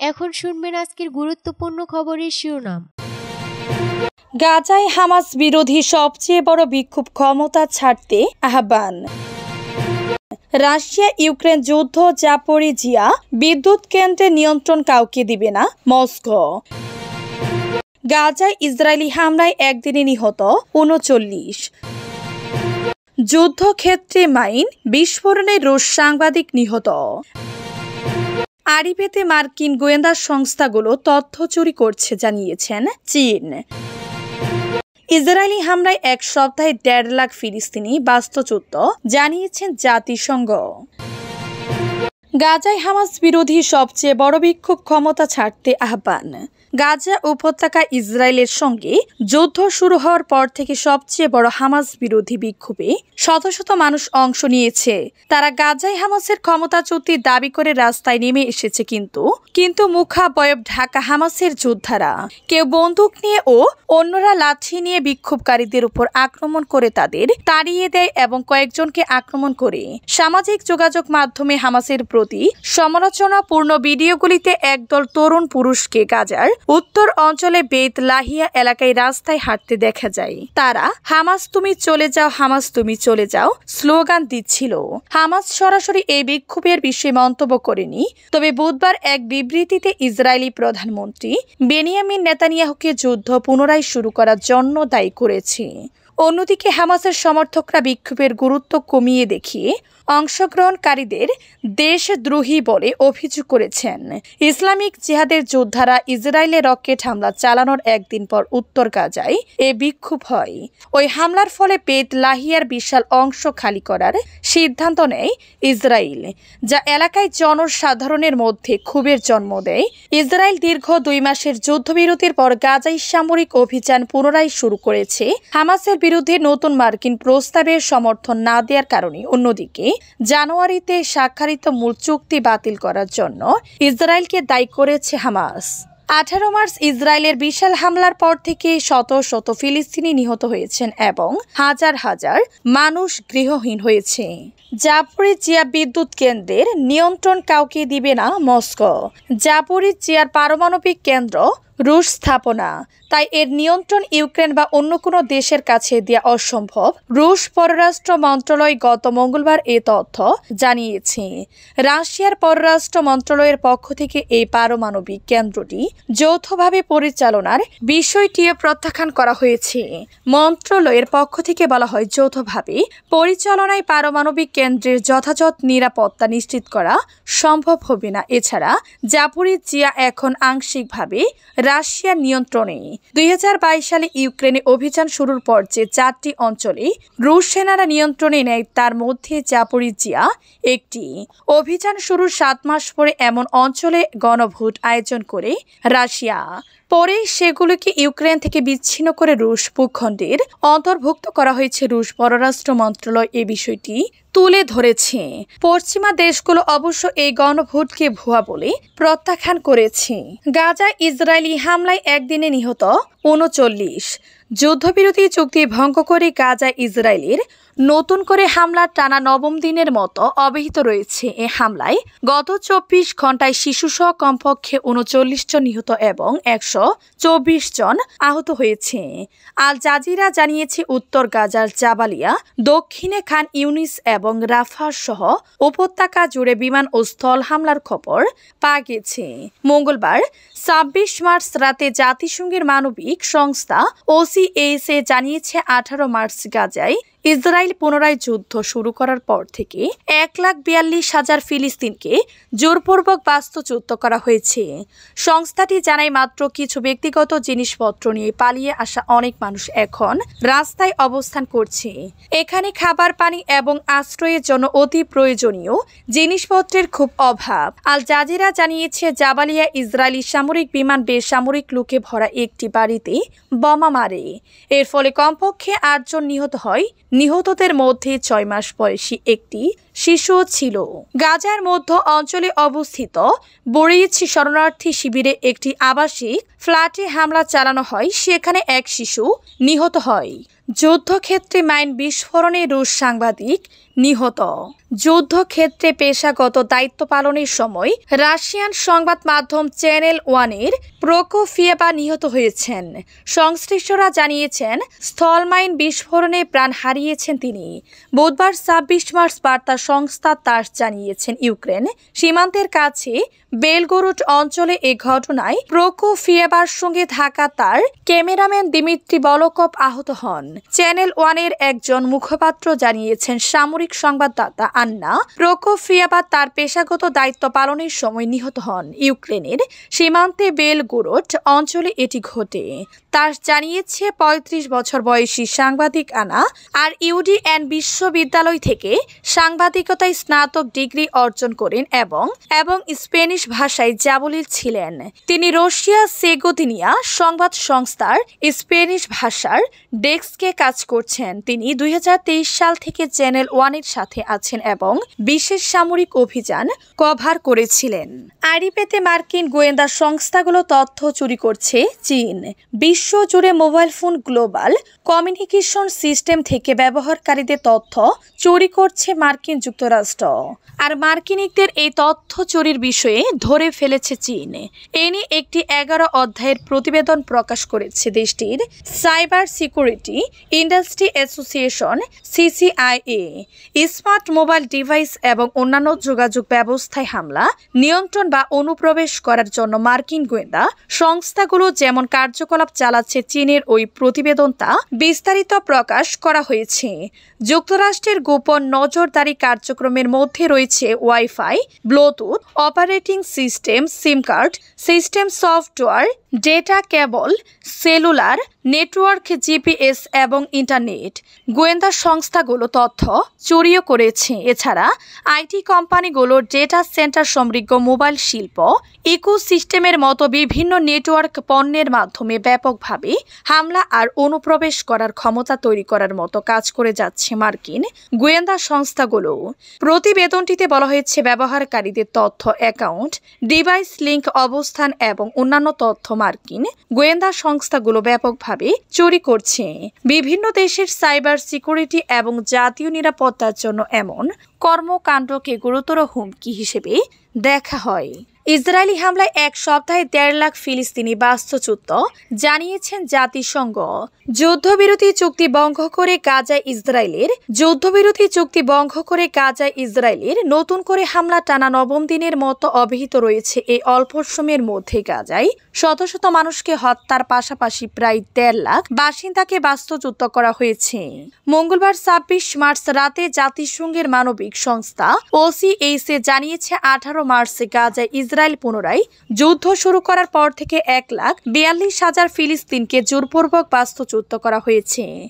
এখন শুনবেন আজকের গুরুত্বপূর্ণ খবরের শিরোনাম। গাজায় হামাস বিরোধী সবচেয়ে বড় বিক্ষোভ, ক্ষমতা ছাড়তে আহ্বান। রাশিয়া ইউক্রেন যুদ্ধ, জাপোরিজিয়া বিদ্যুৎ কেন্দ্রে নিয়ন্ত্রণ কাউকে দিবে না মস্কো। গাজায় ইসরায়েলি হামলায় একদিনে নিহত ৩৯। যুদ্ধক্ষেত্রে মাইন বিস্ফোরণে রুশ সাংবাদিক নিহত। আড়ি পেতে মার্কিন গোয়েন্দা সংস্থাগুলো তথ্য চুরি করছে জানিয়েছেন চীন। ইসরায়েলি হামলায় এক সপ্তাহে ১.৫ লাখ ফিলিস্তিনি বাস্তুচ্যুত জানিয়েছেন জাতিসংঘ। গাজায় হামাস বিরোধী সবচেয়ে বড় বিক্ষোভ, ক্ষমতা ছাড়তে আহ্বান। গাজা উপত্যকা ইসরায়েলের সঙ্গে যুদ্ধ শুরু হওয়ার পর থেকে সবচেয়ে বড় হামাস বিরোধী বিক্ষোভে শত শত মানুষ অংশ নিয়েছে। তারা গাজায় হামাসের ক্ষমতাচ্যুতির দাবি করে রাস্তায় নেমে এসেছে, কিন্তু মুখাবয়ব ঢাকা হামাসের যোদ্ধারা কেউ বন্দুক নিয়ে ও অন্যরা লাঠি নিয়ে বিক্ষোভকারীদের উপর আক্রমণ করে তাদের তাড়িয়ে দেয় এবং কয়েকজনকে আক্রমণ করে। সামাজিক যোগাযোগ মাধ্যমে হামাসের প্রতি সমালোচনাপূর্ণ ভিডিওগুলিতে একদল তরুণ পুরুষকে গাজার উত্তর অঞ্চলে বেত লাহিয়া এলাকায় রাস্তায় হাঁটতে দেখা যায়। তারা হামাস তুমি চলে যাও, হামাস তুমি চলে যাও স্লোগান দিচ্ছিল। হামাস সরাসরি এই বিক্ষোভের বিষয়ে মন্তব্য করেনি, তবে বুধবার এক বিবৃতিতে ইসরায়েলি প্রধানমন্ত্রী বেনিয়ামিন নেতানিয়াহুকে যুদ্ধ পুনরায় শুরু করার জন্য দায়ী করেছে। অন্যদিকে হামাসের সমর্থকরা বিক্ষোভের গুরুত্ব কমিয়ে দেখিয়ে অংশগ্রহণকারীদের দেশদ্রোহী বলে অভিযোগ করেছেন। ইসলামিক জিহাদের যোদ্ধারা ইসরায়েলে রকেট হামলা চালানোর একদিন পর উত্তর গাজায় এ বিক্ষোভ হয়। ওই হামলার ফলে বেত লাহিয়ার বিশাল অংশ খালি করার সিদ্ধান্ত নেয় ইসরায়েল, যা এলাকায় জনসাধারণের মধ্যে ক্ষোভের জন্ম দেয়। ইসরায়েল দীর্ঘ ২ মাসের যুদ্ধবিরতির পর গাজায় সামরিক অভিযান পুনরায় শুরু করেছে। হামাসের বিরুদ্ধে নতুন মার্কিন প্রস্তাবের সমর্থন না দেওয়ার কারণে অন্যদিকে জানুয়ারিতে স্বাক্ষরিত মূল চুক্তি বাতিল করার জন্য ইসরায়েলকে দায়ী করেছে হামাস। ১৮ মার্চ ইসরায়েলের বিশাল হামলার পর থেকে শত শত ফিলিস্তিনি নিহত হয়েছেন এবং হাজার হাজার মানুষ গৃহহীন হয়েছে। জাপোরিজিয়া বিদ্যুৎ কেন্দ্রের নিয়ন্ত্রণ কাউকে দিবে না মস্কো। জাপোরিজিয়ার পারমাণবিক কেন্দ্র রুশ স্থাপনা, তাই এর নিয়ন্ত্রণ ইউক্রেন বা অন্য কোনো দেশের কাছে দেওয়া অসম্ভব। রুশ পররাষ্ট্র মন্ত্রণালয় গত মঙ্গলবার এ তথ্য জানিয়েছে। রাশিয়ার পররাষ্ট্র মন্ত্রণালয়ের পক্ষ থেকে এই পারমাণবিক কেন্দ্রটি যৌথভাবে পরিচালনার বিষয়টিও প্রত্যাখ্যান করা হয়েছে। মন্ত্রণালয়ের পক্ষ থেকে বলা হয়, যৌথভাবে পরিচালনায় পারমাণবিক কেন্দ্রের যথাযথ নিরাপত্তা নিশ্চিত করা সম্ভব হবে না। এছাড়া জাপোরিজিয়া এখন আংশিকভাবে রাশিয়ার নিয়ন্ত্রণে। ২০২২ সালে ইউক্রেনে অভিযান শুরুর পর যে ৪টি অঞ্চলে রুশ সেনারা নিয়ন্ত্রণে নেয় তার মধ্যে জাপোরিজিয়া একটি। অভিযান শুরুর ৭ মাস পরে এমন অঞ্চলে গণভোট আয়োজন করে রাশিয়া। পরে সেগুলোকে ইউক্রেন থেকে বিচ্ছিন্ন করে রুশ ভূখণ্ডের অন্তর্ভুক্ত করা হয়েছে। রুশ পররাষ্ট্র মন্ত্রণালয় এ বিষয়টি তুলে ধরেছে। পশ্চিমা দেশগুলো অবশ্য এই গণভোটকে ভুয়া বলে প্রত্যাখ্যান করেছে। গাজায় ইসরায়েলি হামলায় একদিনে নিহত ৩৯। যুদ্ধবিরতি চুক্তি ভঙ্গ করে গাজায় ইসরায়েলের নতুন করে হামলার টানা ৯ম দিনের মতো অব্যাহত রয়েছে। এ হামলায় গত ২৪ ঘন্টায় শিশুসহ কমপক্ষে ৩৯ জন নিহত এবং ১২৪ জন আহত হয়েছে। আল জাজিরা জানিয়েছে, উত্তর গাজার জাবালিয়া, দক্ষিণে খান ইউনিস এবং রাফা সহ উপত্যকা জুড়ে বিমান ও স্থল হামলার খবর পাওয়া গেছে। মঙ্গলবার ২৬ মার্চ রাতে জাতিসংঘের মানবিক সংস্থা OCHA জানিয়েছে, ১৮ মার্চ গাজায় ইসরায়েল পুনরায় যুদ্ধ শুরু করার পর থেকে ১,৪২,০০০ ফিলিস্তিনকে জোরপূর্বক বাস্তুচ্যুত করা হয়েছে। সংস্থাটি জানায়, মাত্র কিছু ব্যক্তিগত জিনিসপত্র নিয়ে পালিয়ে আসা অনেক মানুষ এখন রাস্তায় অবস্থান করছে। এখানে খাবার, পানি এবং আশ্রয়ের জন্য অতি প্রয়োজনীয় জিনিসপত্রের খুব অভাব। আল জাজিরা জানিয়েছে, জাবালিয়া ইসরায়েলি সামরিক বিমান বেসামরিক লোকে ভরা একটি বাড়িতে বোমা মারে। এর ফলে কমপক্ষে ৮ জন নিহত হয়। নিহতদের মধ্যে ৬ মাস বয়সী একটি শিশু ছিল। গাজার মধ্য অঞ্চলে অবস্থিত বরিচ শরণার্থী শিবিরে একটি আবাসিক ফ্ল্যাটে হামলা চালানো হয়, সেখানে এক শিশু নিহত হয়। যুদ্ধক্ষেত্রে মাইন বিস্ফোরণে রুশ সাংবাদিক নিহত। যুদ্ধক্ষেত্রে পেশাগত দায়িত্ব পালনের সময় রাশিয়ান সংবাদ মাধ্যম চ্যানেল ওয়ানের প্রোকোফিয়েভা নিহত হয়েছেন। সংশ্লিষ্টরা জানিয়েছেন, স্থলমাইন বিস্ফোরণে প্রাণ হারিয়েছেন তিনি। বুধবার ২৬ মার্চ বার্তা সংস্থা তাস জানিয়েছেন, ইউক্রেন সীমান্তের কাছে বেলগোরোড অঞ্চলে এ ঘটনায় প্রোকোফিয়েভার সঙ্গে থাকা তার ক্যামেরাম্যান দিমিত্রি বলকভ আহত হন। চ্যানেল ওয়ানের একজন মুখপাত্র জানিয়েছেন, সামরিক সংবাদদাতা আন্না প্রোকোফিয়েভা তার পেশাগত দায়িত্ব পালনের সময় নিহত হন। ইউক্রেনের সীমান্তে বেলগোরোড অঞ্চলে এটি ঘটে। তাস জানিয়েছে, ৩৫ বছর বয়সী সাংবাদিক আনা আর ইউডিএন বিশ্ববিদ্যালয় থেকে সাংবাদিকতায় স্নাতক ডিগ্রি অর্জন করেন এবং স্পেনিশ ভাষায় জাবলিল ছিলেন। তিনি রাশিয়া সেগোদিনিয়া সংবাদ সংস্থার স্পেনিশ ভাষার ডেস্কে কাজ করছেন। তিনি ২০২৩ সাল থেকে চ্যানেল ওয়ানের সাথে আছেন এবং বিশেষ সামরিক অভিযান কভার করেছিলেন। আড়ি পেতে মার্কিন গোয়েন্দা সংস্থাগুলো তথ্য চুরি করছে চীন। বিশ্বজুড়ে mobile phone global communication system থেকে ব্যবহারকারীদের তথ্য চুরি করছে মার্কিন যুক্তরাষ্ট্র। আর মার্কিনিকদের এই তথ্য চুরির বিষয়ে ধরে ফেলেছে চীন। এ নিয়ে একটি ১১ অধ্যায়ের প্রতিবেদন প্রকাশ করেছে দেশটির cyber security industry association CCIA. Smart mobile device এবং অন্যান্য যোগাযোগ ব্যবস্থায় হামলা, নিয়ন্ত্রণ বা অনুপ্রবেশ করার জন্য মার্কিন গোয়েন্দা সংস্থাগুলো যেমন কার্যকলাপ চালাচ্ছে চীনের ওই প্রতিবেদন তা বিস্তারিত প্রকাশ করা হয়েছে। যুক্তরাষ্ট্রের গোপন নজরদারি কার্যক্রমের মধ্যে রয়েছে ওয়াইফাই, ব্লুটুথ, অপারেটিং সিস্টেম, সিম কার্ড সিস্টেম, সফটওয়্যার, ডেটা কেবল, সেলুলার নেটওয়ার্ক, জিপিএস এবং ইন্টারনেট। গোয়েন্দা সংস্থাগুলো তথ্য চুরিও করেছে। এছাড়া আইটি কোম্পানিগুলো ডেটা সেন্টার সমৃদ্ধ মোবাইল শিল্প ইকোসিস্টেমের মতো বিভিন্ন নেটওয়ার্ক পণ্যের মাধ্যমে ব্যাপকভাবে হামলা আর অনুপ্রবেশ করার ক্ষমতা তৈরি করার মতো কাজ করে যাচ্ছে মার্কিন গোয়েন্দা সংস্থাগুলো। প্রতিবেদনটিতে বলা হয়েছে, ব্যবহারকারীদের তথ্য, অ্যাকাউন্ট, ডিভাইস লিঙ্ক, অবস্থান এবং অন্যান্য তথ্য মার্কিন গোয়েন্দা সংস্থাগুলো ব্যাপকভাবে চুরি করছে। বিভিন্ন দেশের সাইবার সিকিউরিটি এবং জাতীয় নিরাপত্তার জন্য এমন কর্মকাণ্ডকে গুরুতর হুমকি হিসেবে দেখা হয়। ইসরায়েলি হামলায় এক সপ্তাহে ১.৫ লাখ ফিলিস্তিনি বাস্তুচ্যুত, জানিয়েছেন জাতিসংঘ। যুদ্ধবিরতি চুক্তি ভঙ্গ করে গাজায় ইসরায়েলের নতুন করে হামলা টানা নবম দিনের মতো অব্যাহত রয়েছে। এই অল্প সময়ের মধ্যে গাজায় শত শত মানুষকে হত্যার পাশাপাশি প্রায় ১.৫ লাখ বাসিন্দাকে বাস্তুচ্যুত করা হয়েছে। মঙ্গলবার ২৬ মার্চ রাতে জাতিসংঘের মানবিক সংস্থা ওসিএইচএ জানিয়েছে, ১৮ মার্চে গাজায় ইসরায়েল পুনরায় যুদ্ধ শুরু করার পর থেকে ১,৪২,০০০ ফিলিস্তিনকে জোরপূর্বক বাস্তুচ্যুত করা হয়েছে।